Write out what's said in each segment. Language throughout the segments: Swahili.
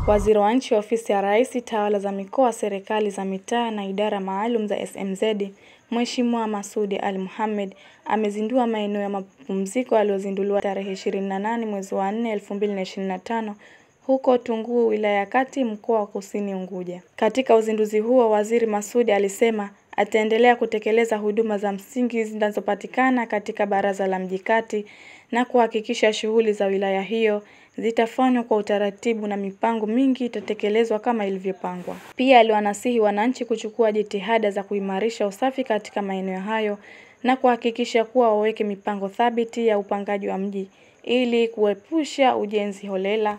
Waziri wa Nchi Ofisi ya Rais, Tawala za Mikoa, Serikali za Mitaa na Idara Maalum za SMZ, Mheshimiwa Masudi Ali Mohamed amezindua maeneo ya mapumziko aliyozinduliwa tarehe 28 mwezi wa 4 2025 huko Tunguu, wilaya ya Kati, mkoa wa Kusini Unguja. Katika uzinduzi huo, Waziri Masudi alisema ataendelea kutekeleza huduma za msingi zinazopatikana katika Baraza la Mji Kati na kuhakikisha shughuli za wilaya hiyo zitafanywa kwa utaratibu na mipango mingi itatekelezwa kama ilivyopangwa. Pia aliwanasihi wananchi kuchukua jitihada za kuimarisha usafi katika maeneo hayo na kuhakikisha kuwa waweke mipango thabiti ya upangaji wa mji ili kuepusha ujenzi holela,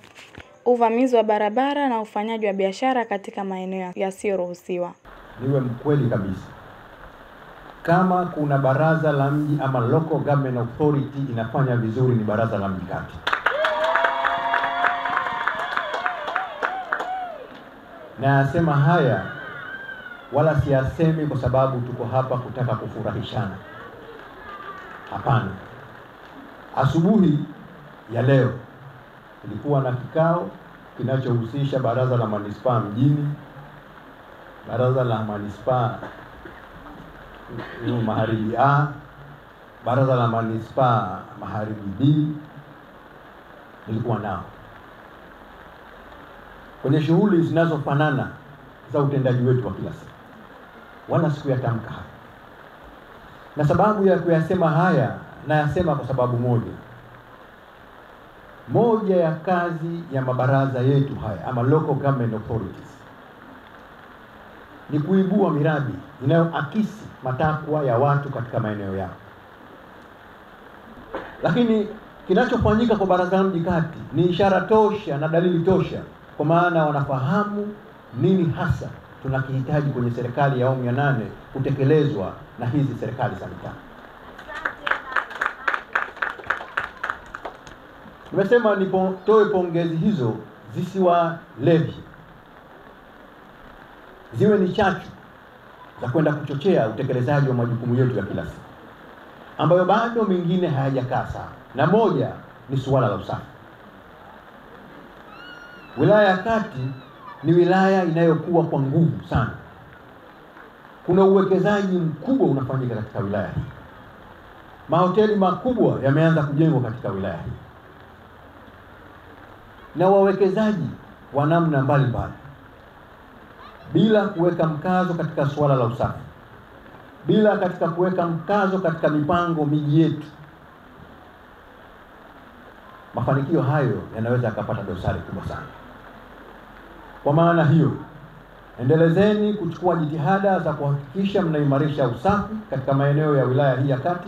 uvamizi wa barabara na ufanyaji wa biashara katika maeneo yasiyoruhusiwa. Niwe mkweli kabisa. Kama kuna baraza la mji ama local government authority inafanya vizuri ni Baraza la Mji Kati. Na asema haya wala siyasemi kwa sababu tuko hapa kutaka kufurahishana. Hapana. Asubuhi ya leo ilikuwa na kikao kinachohusisha Baraza la Manispaa mjini, Baraza la Manispaa Magharibi A, Baraza la Manispaa Magharibi B. Nilikuwa nao kwenye shughuli zinazofanana za utendaji wetu wa kila siku. Wala sikuyatamka haya. Na sababu ya kuyasema haya, nayasema kwa sababu moja. Moja ya kazi ya mabaraza yetu haya ama local government authorities ni kuibua miradi inayoakisi matakwa ya watu katika maeneo yao. Lakini kinachofanyika kwa Baraza la Mji Kati ni ishara tosha na dalili tosha, kwa maana wanafahamu nini hasa tunakihitaji kwenye serikali ya awamu ya 8 kutekelezwa na hizi serikali za mitaa. Nimesema nipotoe pongezi hizo zisiwalevi, ziwe ni chachu za kwenda kuchochea utekelezaji wa majukumu yetu ya kila siku, ambayo bado mengine hayajakaa sawa. Na moja ni suala la usafi. Wilaya ya Kati ni wilaya inayokuwa kwa nguvu sana. Kuna uwekezaji mkubwa unafanyika katika wilaya hii. Mahoteli makubwa yameanza kujengwa katika wilaya hii, na wawekezaji wa namna mbalimbali, bila kuweka mkazo katika suala la usafi, bila katika kuweka mkazo katika mipango miji yetu, mafanikio hayo yanaweza yakapata dosari kubwa sana. Kwa maana hiyo, endelezeni kuchukua jitihada za kuhakikisha mnaimarisha usafi katika maeneo ya wilaya hii ya Kati,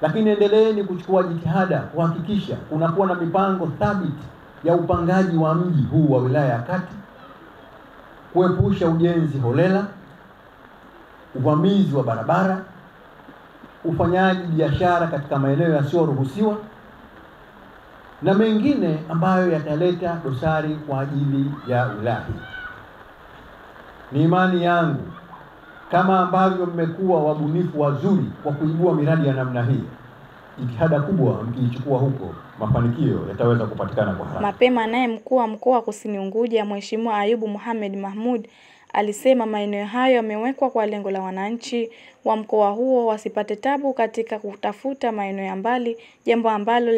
lakini endeleeni kuchukua jitihada kuhakikisha kunakuwa na mipango thabiti ya upangaji wa mji huu wa wilaya ya Kati, kuepusha ujenzi holela, uvamizi wa barabara, ufanyaji biashara katika maeneo yasiyoruhusiwa na mengine ambayo yataleta dosari kwa ajili ya wilaya hii. Ni imani yangu kama ambavyo mmekuwa wabunifu wazuri kwa kuibua miradi ya namna hii, jitihada kubwa mkiichukua huko, mafanikio yataweza kupatikana kwa haraka. Mapema naye mkuu wa mkoa wa Kusini Unguja, Mheshimiwa Ayubu Mohamed Mahmud, alisema maeneo hayo yamewekwa kwa lengo la wananchi wa mkoa huo wasipate tabu katika kutafuta maeneo ya mbali, jambo ambalo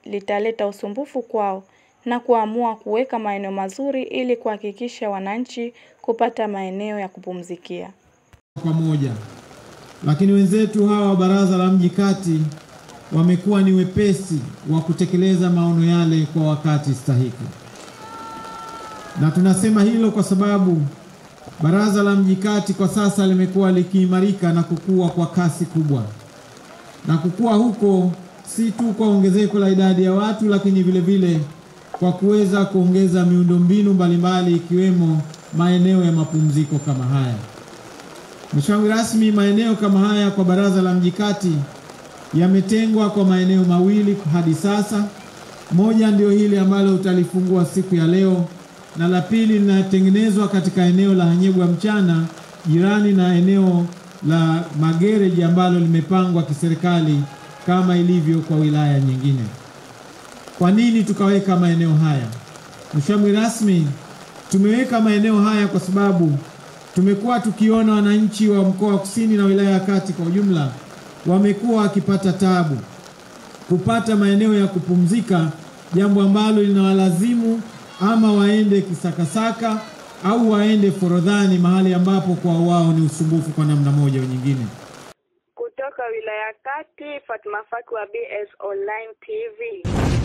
litaleta usumbufu kwao, na kuamua kuweka maeneo mazuri ili kuhakikisha wananchi kupata maeneo ya kupumzikia pamoja. Lakini wenzetu hawa Baraza la Mji Kati wamekuwa ni wepesi wa kutekeleza maono yale kwa wakati stahiki. Na tunasema hilo kwa sababu Baraza la Mji Kati kwa sasa limekuwa likiimarika na kukua kwa kasi kubwa. Na kukua huko si tu kwa ongezeko la idadi ya watu, lakini vile vile kwa kuweza kuongeza miundombinu mbalimbali ikiwemo maeneo ya mapumziko kama haya. Mheshimiwa rasmi, maeneo kama haya kwa Baraza la Mji Kati yametengwa kwa maeneo mawili hadi sasa. Moja ndio hili ambalo utalifungua siku ya leo, na la pili linatengenezwa katika eneo la Hanyegwa Mchana, jirani na eneo la magereji ambalo limepangwa kiserikali kama ilivyo kwa wilaya nyingine. Kwa nini tukaweka maeneo haya? Mheshimiwa rasmi, tumeweka maeneo haya kwa sababu tumekuwa tukiona wananchi wa mkoa wa Kusini na wilaya ya Kati kwa ujumla wamekuwa wakipata taabu kupata maeneo ya kupumzika, jambo ambalo linawalazimu ama waende Kisakasaka au waende Forodhani, mahali ambapo kwa wao ni usumbufu kwa namna moja au nyingine. Kutoka wilaya ya Kati, Fatma Fakwa, BS Online TV.